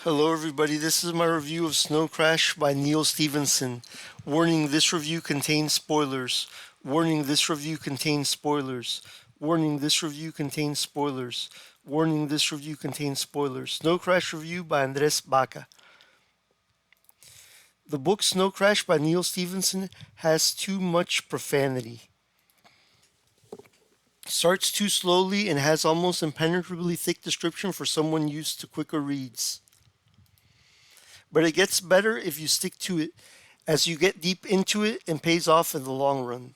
Hello, everybody. This is my review of Snow Crash by Neal Stephenson. Warning: this review contains spoilers. Warning: this review contains spoilers. Warning: this review contains spoilers. Warning: this review contains spoilers. Snow Crash review by Andres Baca. The book Snow Crash by Neal Stephenson has too much profanity. Starts too slowly and has almost impenetrably thick description for someone used to quicker reads. But it gets better if you stick to it as you get deep into it and pays off in the long run.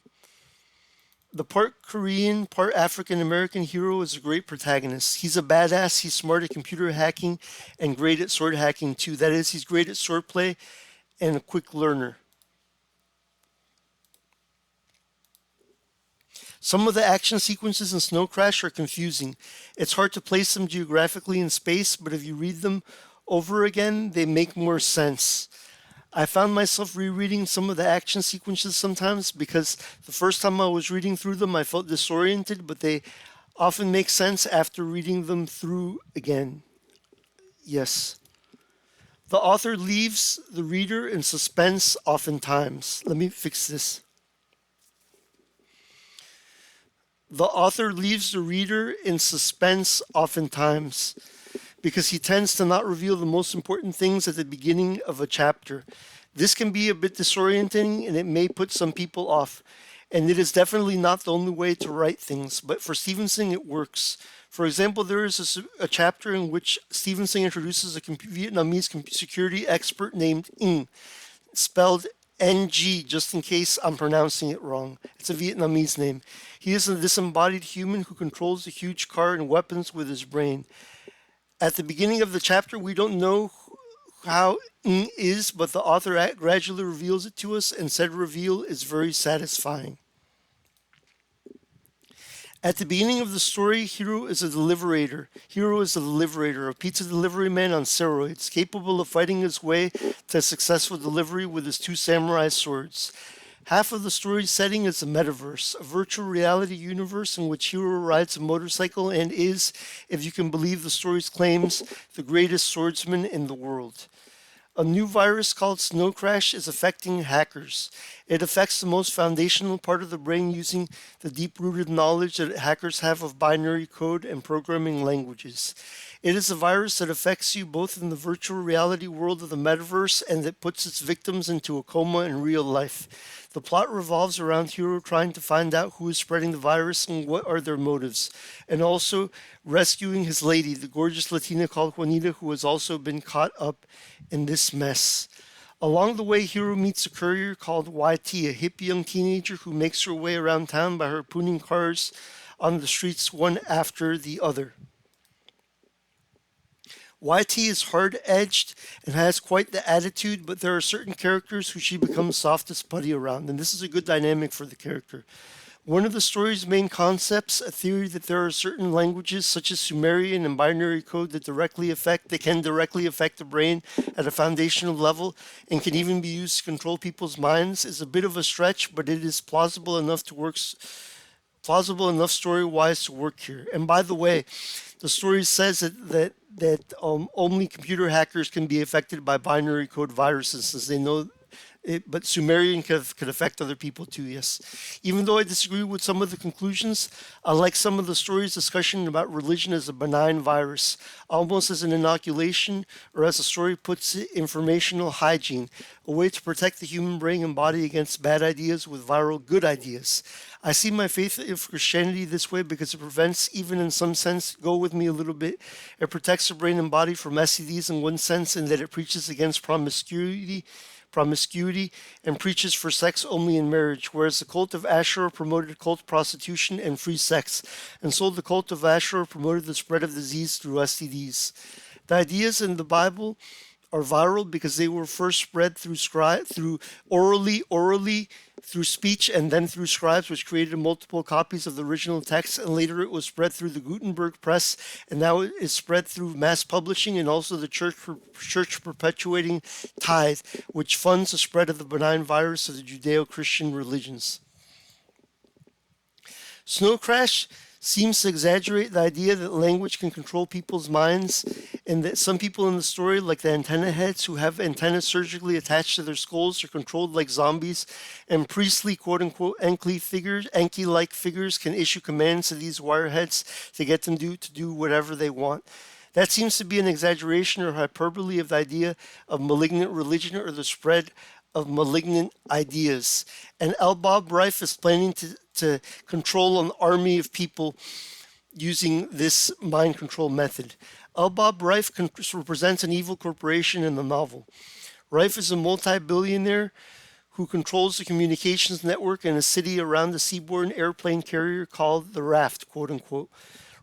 The part Korean, part African American hero is a great protagonist. He's a badass, he's smart at computer hacking and great at sword hacking too. That is, he's great at swordplay and a quick learner. Some of the action sequences in Snow Crash are confusing. It's hard to place them geographically in space, but if you read them over again, they make more sense. I found myself rereading some of the action sequences sometimes because the first time I was reading through them, I felt disoriented, but they often make sense after reading them through again. Yes. The author leaves the reader in suspense oftentimes. Let me fix this. The author leaves the reader in suspense oftentimes because he tends to not reveal the most important things at the beginning of a chapter. This can be a bit disorienting and it may put some people off. And it is definitely not the only way to write things, but for Stephenson it works. For example, there is a chapter in which Stephenson introduces a Vietnamese security expert named Ng, spelled NG, just in case I'm pronouncing it wrong. It's a Vietnamese name. He is a disembodied human who controls a huge car and weapons with his brain. At the beginning of the chapter, we don't know how Ng is, but the author gradually reveals it to us, and said reveal is very satisfying. At the beginning of the story, Hiro is a deliberator, a pizza delivery man on steroids, capable of fighting his way to a successful delivery with his two samurai swords. Half of the story's setting is the metaverse, a virtual reality universe in which Hiro rides a motorcycle and is, if you can believe the story's claims, the greatest swordsman in the world. A new virus called Snow Crash is affecting hackers. It affects the most foundational part of the brain using the deep-rooted knowledge that hackers have of binary code and programming languages. It is a virus that affects you both in the virtual reality world of the metaverse and that puts its victims into a coma in real life. The plot revolves around Hiro trying to find out who is spreading the virus and what are their motives, and also rescuing his lady, the gorgeous Latina called Juanita, who has also been caught up in this mess. Along the way, Hiro meets a courier called YT, a hip young teenager who makes her way around town by harpooning cars on the streets one after the other. YT is hard-edged and has quite the attitude, but there are certain characters who she becomes softest putty around, and this is a good dynamic for the character. One of the story's main concepts, a theory that there are certain languages such as Sumerian and binary code that can directly affect the brain at a foundational level and can even be used to control people's minds, is a bit of a stretch, but it is plausible enough story-wise to work here. And by the way, the story says that only computer hackers can be affected by binary code viruses, as they know it, but Sumerian could affect other people too, yes. Even though I disagree with some of the conclusions, I like some of the story's discussion about religion as a benign virus, almost as an inoculation, or as the story puts it, informational hygiene, a way to protect the human brain and body against bad ideas with viral good ideas. I see my faith of Christianity this way because it prevents, even in some sense, go with me a little bit, it protects the brain and body from STDs in one sense, in that it preaches against promiscuity and preaches for sex only in marriage, whereas the cult of Asherah promoted cult prostitution and free sex, and so the cult of Asherah promoted the spread of disease through STDs. The ideas in the Bible are viral because they were first spread through orally through speech and then through scribes, which created multiple copies of the original text, and later it was spread through the Gutenberg press, and now it is spread through mass publishing and also the church perpetuating tithe, which funds the spread of the benign virus of the Judeo-Christian religions. Snow Crash seems to exaggerate the idea that language can control people's minds, and that some people in the story, like the antenna heads who have antennas surgically attached to their skulls, are controlled like zombies, and priestly quote unquote Enki like figures can issue commands to these wireheads to get them to do whatever they want. That seems to be an exaggeration or hyperbole of the idea of malignant religion or the spread of malignant ideas. And L. Bob Reif is planning to control an army of people using this mind control method. L. Bob Reif represents an evil corporation in the novel. Reif is a multi-billionaire who controls the communications network in a city around the seaborne airplane carrier called the Raft, quote unquote.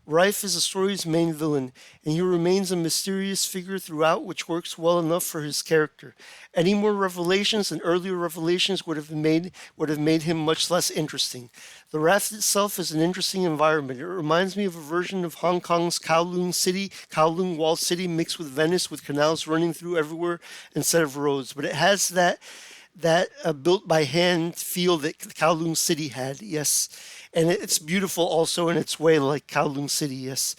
Reif is the story's main villain, and he remains a mysterious figure throughout, which works well enough for his character. Any more revelations than earlier revelations would have made him much less interesting. The Raft itself is an interesting environment. It reminds me of a version of Hong Kong's Kowloon Walled City mixed with Venice, with canals running through everywhere instead of roads. But it has that built by hand feel that Kowloon City had, yes. And it's beautiful also in its way, like Kowloon City, yes.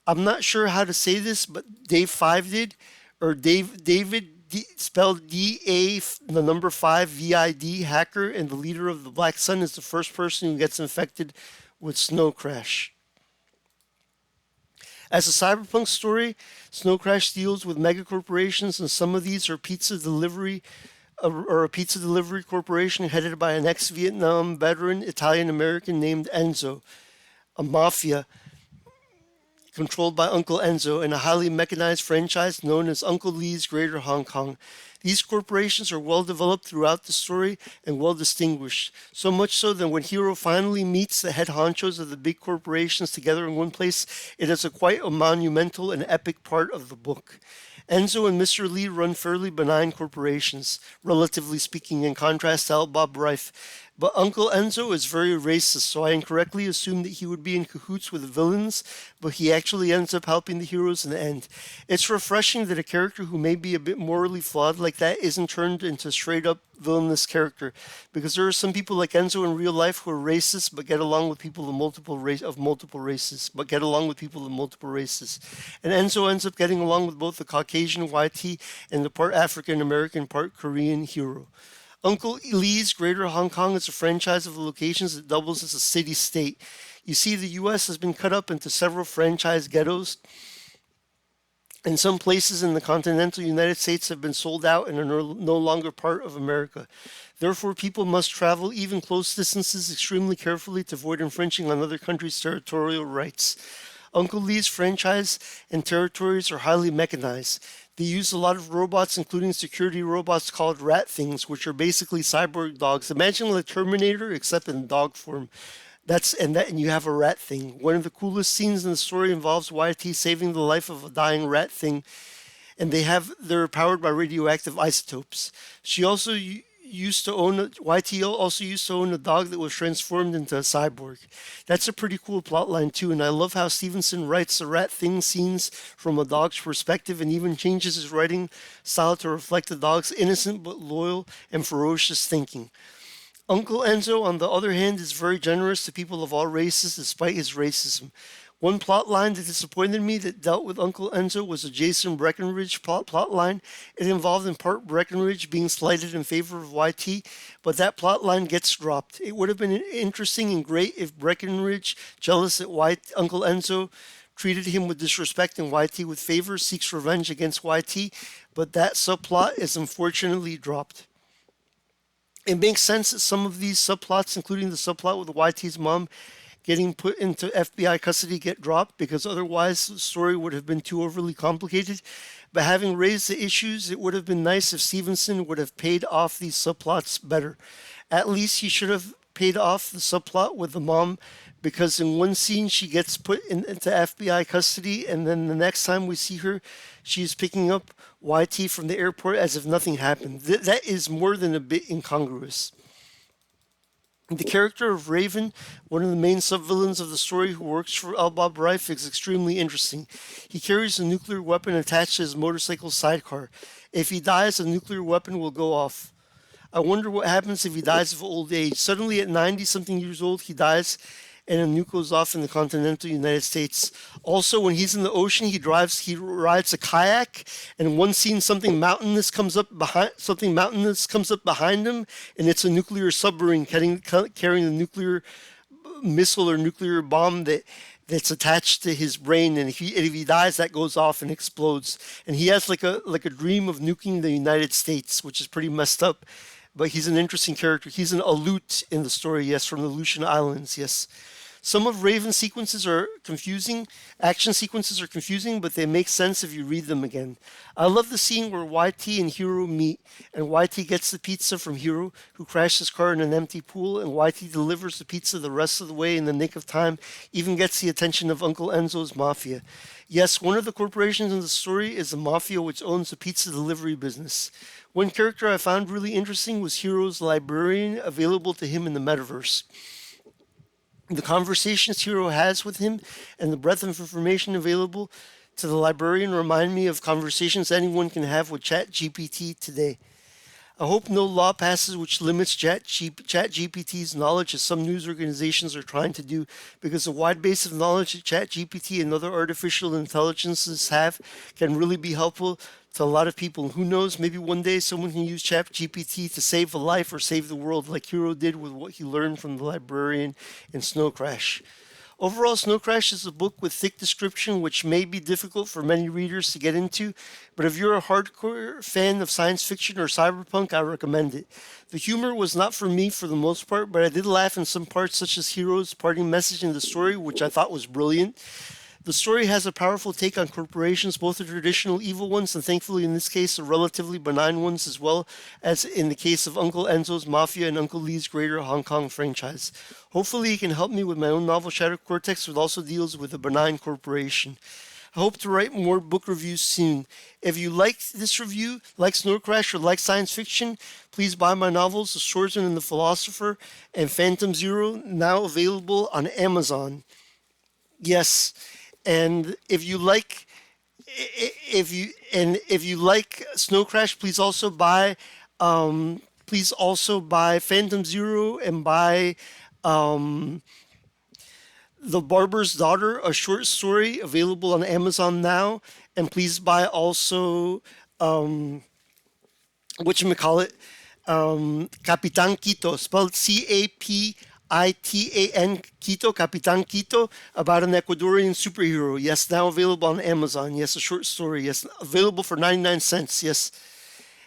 I'm not sure how to say this, but Dave 5 did, or David, spelled D-A, the number 5, V-I-D, hacker, and the leader of the Black Sun, is the first person who gets infected with Snow Crash. As a cyberpunk story, Snow Crash deals with megacorporations, and some of these are a pizza delivery corporation headed by an ex-Vietnam veteran Italian-American named Enzo, a mafia controlled by Uncle Enzo, and a highly mechanized franchise known as Uncle Lee's Greater Hong Kong. These corporations are well developed throughout the story and well distinguished, so much so that when Hero finally meets the head honchos of the big corporations together in one place, it is quite a monumental and epic part of the book. Enzo and Mr. Lee run fairly benign corporations, relatively speaking, in contrast to Bob Reif. But Uncle Enzo is very racist, so I incorrectly assumed that he would be in cahoots with the villains, but he actually ends up helping the heroes in the end. It's refreshing that a character who may be a bit morally flawed like that isn't turned into a straight up villainous character, because there are some people like Enzo in real life who are racist but get along with people of multiple races, and Enzo ends up getting along with both the Caucasian YT and the part African American, part Korean hero. Uncle Lee's Greater Hong Kong is a franchise of locations that doubles as a city-state. You see, the U.S. has been cut up into several franchise ghettos, and some places in the continental United States have been sold out and are no longer part of America. Therefore, people must travel even close distances extremely carefully to avoid infringing on other countries' territorial rights. Uncle Lee's franchise and territories are highly mechanized. They use a lot of robots, including security robots called rat things, which are basically cyborg dogs. Imagine the Terminator, except in dog form. And you have a rat thing. One of the coolest scenes in the story involves YT saving the life of a dying rat thing, and they're powered by radioactive isotopes. She also used to own YTO also used to own a dog that was transformed into a cyborg. That's a pretty cool plotline too, and I love how Stephenson writes the rat thing scenes from a dog's perspective and even changes his writing style to reflect the dog's innocent but loyal and ferocious thinking. Uncle Enzo, on the other hand, is very generous to people of all races despite his racism. One plot line that disappointed me that dealt with Uncle Enzo was a Jason Breckenridge plot line. It involved in part Breckenridge being slighted in favor of YT, but that plot line gets dropped. It would have been interesting and great if Breckenridge, jealous that Uncle Enzo treated him with disrespect and YT with favor, seeks revenge against YT, but that subplot is unfortunately dropped. It makes sense that some of these subplots, including the subplot with YT's mom getting put into FBI custody, get dropped, because otherwise the story would have been too overly complicated. But having raised the issues, it would have been nice if Stephenson would have paid off these subplots better. At least he should have paid off the subplot with the mom, because in one scene she gets put into FBI custody, and then the next time we see her, she's picking up YT from the airport as if nothing happened. That is more than a bit incongruous. The character of Raven, one of the main subvillains of the story who works for L. Bob Reif, is extremely interesting. He carries a nuclear weapon attached to his motorcycle sidecar. If he dies, a nuclear weapon will go off. I wonder what happens if he dies of old age. Suddenly at 90-something years old, he dies, and a nuke goes off in the continental United States. Also, when he's in the ocean, he rides a kayak, and in one scene something mountainous comes up behind him, and it's a nuclear submarine carrying the nuclear missile or nuclear bomb that's attached to his brain, and if he dies, that goes off and explodes. And he has like a dream of nuking the United States, which is pretty messed up. But he's an interesting character. He's an Aleut in the story, yes, from the Aleutian Islands, yes. Some of Raven's sequences are confusing. Action sequences are confusing, but they make sense if you read them again. I love the scene where YT and Hiro meet, and YT gets the pizza from Hiro, who crashed his car in an empty pool, and YT delivers the pizza the rest of the way in the nick of time, even gets the attention of Uncle Enzo's mafia. Yes, one of the corporations in the story is the mafia, which owns the pizza delivery business. One character I found really interesting was Hiro's librarian, available to him in the metaverse. The conversations Hiro has with him and the breadth of information available to the librarian remind me of conversations anyone can have with ChatGPT today. I hope no law passes which limits ChatGPT's knowledge, as some news organizations are trying to do, because the wide base of knowledge that ChatGPT and other artificial intelligences have can really be helpful to a lot of people. Who knows, maybe one day someone can use ChatGPT to save a life or save the world, like Hiro did with what he learned from the librarian in Snow Crash. Overall, Snow Crash is a book with thick description, which may be difficult for many readers to get into, but if you're a hardcore fan of science fiction or cyberpunk, I recommend it. The humor was not for me for the most part, but I did laugh in some parts, such as Hiro's parting message in the story, which I thought was brilliant. The story has a powerful take on corporations, both the traditional evil ones and thankfully in this case the relatively benign ones, as well as in the case of Uncle Enzo's Mafia and Uncle Lee's greater Hong Kong franchise. Hopefully he can help me with my own novel Shadow Cortex, which also deals with a benign corporation. I hope to write more book reviews soon. If you like this review, like Snow Crash, or like science fiction, please buy my novels The Swordsman and the Philosopher and Phantom Zero, now available on Amazon. Yes. And if you like Snow Crash, please also buy Phantom Zero and buy The Barber's Daughter, a short story available on Amazon now. And please buy also Capitan Quito, spelled Capitan Quito, Capitan Quito, about an Ecuadorian superhero. Yes, now available on Amazon. Yes, a short story. Yes, available for 99 cents. Yes.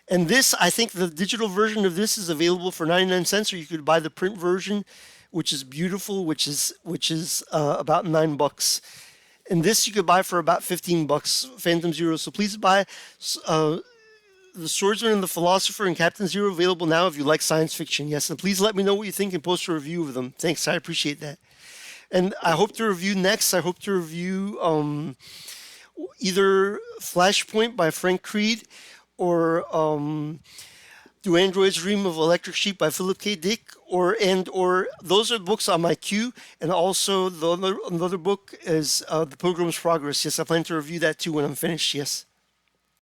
And this, I think the digital version of this is available for 99 cents, or you could buy the print version, which is beautiful, which is about $9. And this you could buy for about $15, Phantom Zero. So please buy The Swordsman and the Philosopher and Captain Zero, available now if you like science fiction. Yes, and please let me know what you think and post a review of them. Thanks, I appreciate that. And I hope to review either Flashpoint by Frank Creed or Do Androids Dream of Electric Sheep by Philip K. Dick, or those are books on my queue. And also another book is The Pilgrim's Progress. Yes, I plan to review that too when I'm finished. Yes.